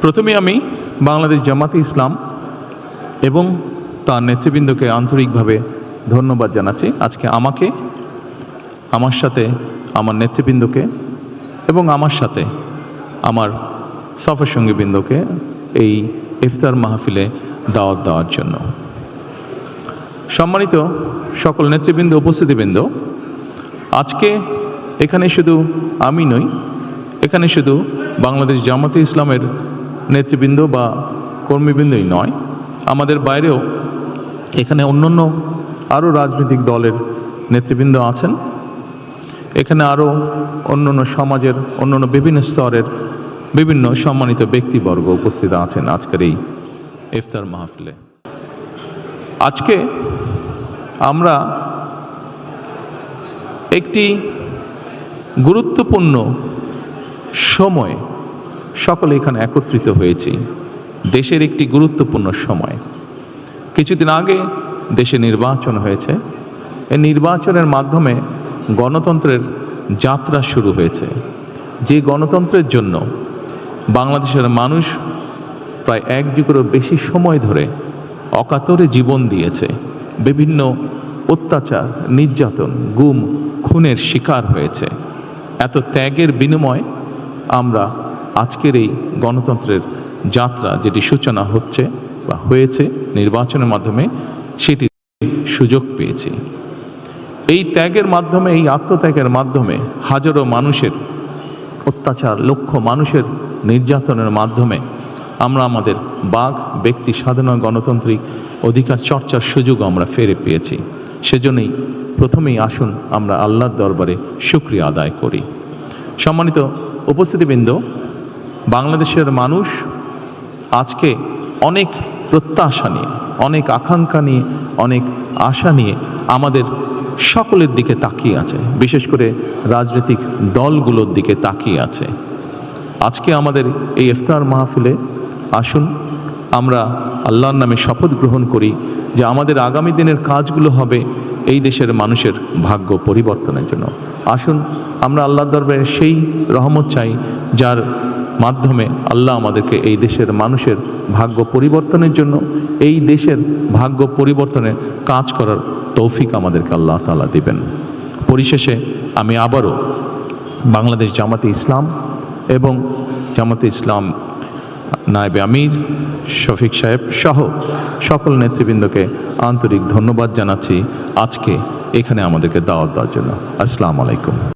প্রথমে আমি বাংলাদেশ জামাতে ইসলাম এবং তার নেতৃবৃন্দকে আন্তরিকভাবে ধন্যবাদ জানাচ্ছি। আজকে আমাকে, আমার সাথে আমার নেতৃবৃন্দকে এবং আমার সাথে আমার সফর সঙ্গীবৃন্দকে এই ইফতার মাহফিলে দাওয়াত দেওয়ার জন্য। সম্মানিত সকল নেতৃবৃন্দ, উপস্থিতিবৃন্দ, আজকে এখানে শুধু আমি নই, এখানে শুধু বাংলাদেশ জামাতে ইসলামের নেতৃবৃন্দ বা কর্মীবৃন্দই নয়, আমাদের বাইরেও এখানে অন্যান্য আরও রাজনৈতিক দলের নেতৃবৃন্দ আছেন। এখানে আরও অন্যান্য সমাজের অন্যান্য বিভিন্ন স্তরের বিভিন্ন সম্মানিত ব্যক্তিবর্গ উপস্থিত আছেন আজকের এই ইফতার মাহফিলে। আজকে আমরা একটি গুরুত্বপূর্ণ সময়ে সকলে এখানে একত্রিত হয়েছি। দেশের একটি গুরুত্বপূর্ণ সময়। কিছুদিন আগে দেশে নির্বাচন হয়েছে। এই নির্বাচনের মাধ্যমে গণতন্ত্রের যাত্রা শুরু হয়েছে। যে গণতন্ত্রের জন্য বাংলাদেশের মানুষ প্রায় এক যুগেরও বেশি সময় ধরে অকাতরে জীবন দিয়েছে, বিভিন্ন অত্যাচার, নির্যাতন, গুম, খুনের শিকার হয়েছে। এত ত্যাগের বিনিময়ে আমরা আজকের এই গণতন্ত্রের যাত্রা যেটি সূচনা হচ্ছে বা হয়েছে নির্বাচনের মাধ্যমে, সেটি সুযোগ পেয়েছি। এই ত্যাগের মাধ্যমে, এই আত্মত্যাগের মাধ্যমে হাজারো মানুষের অত্যাচার, লক্ষ মানুষের নির্যাতনের মাধ্যমে আমরা আমাদের বাক, ব্যক্তি স্বাধীন গণতান্ত্রিক অধিকার চর্চার সুযোগ আমরা ফিরে পেয়েছি। সেজন্যই প্রথমেই আসুন আমরা আল্লাহর দরবারে শুকরিয়া আদায় করি। সম্মানিত উপস্থিতিবৃন্দ, বাংলাদেশের মানুষ আজকে অনেক প্রত্যাশা নিয়ে, অনেক আকাঙ্ক্ষা নিয়ে, অনেক আশা নিয়ে আমাদের সকলের দিকে তাকিয়ে আছে, বিশেষ করে রাজনৈতিক দলগুলোর দিকে তাকিয়ে আছে। আজকে আমাদের এই ইফতার মাহফিলে আসুন আমরা আল্লাহর নামে শপথ গ্রহণ করি যে আমাদের আগামী দিনের কাজগুলো হবে এই দেশের মানুষের ভাগ্য পরিবর্তনের জন্য। আসুন আমরা আল্লাহর দরবারে সেই রহমত চাই যার মাধ্যমে আল্লাহ আমাদেরকে এই দেশের মানুষের ভাগ্য পরিবর্তনের জন্য, এই দেশের ভাগ্য পরিবর্তনের কাজ করার তৌফিক আমাদেরকে আল্লাহ তাআলা দিবেন। পরিশেষে আমি আবারও বাংলাদেশ জামাতে ইসলাম এবং জামাতে ইসলাম নায়েবে আমির শফিক সাহেব সহ সকল নেতৃবৃন্দকে আন্তরিক ধন্যবাদ জানাচ্ছি আজকে এখানে আমাদেরকে দাওয়াত দেওয়ার জন্য। আসসালামু আলাইকুম।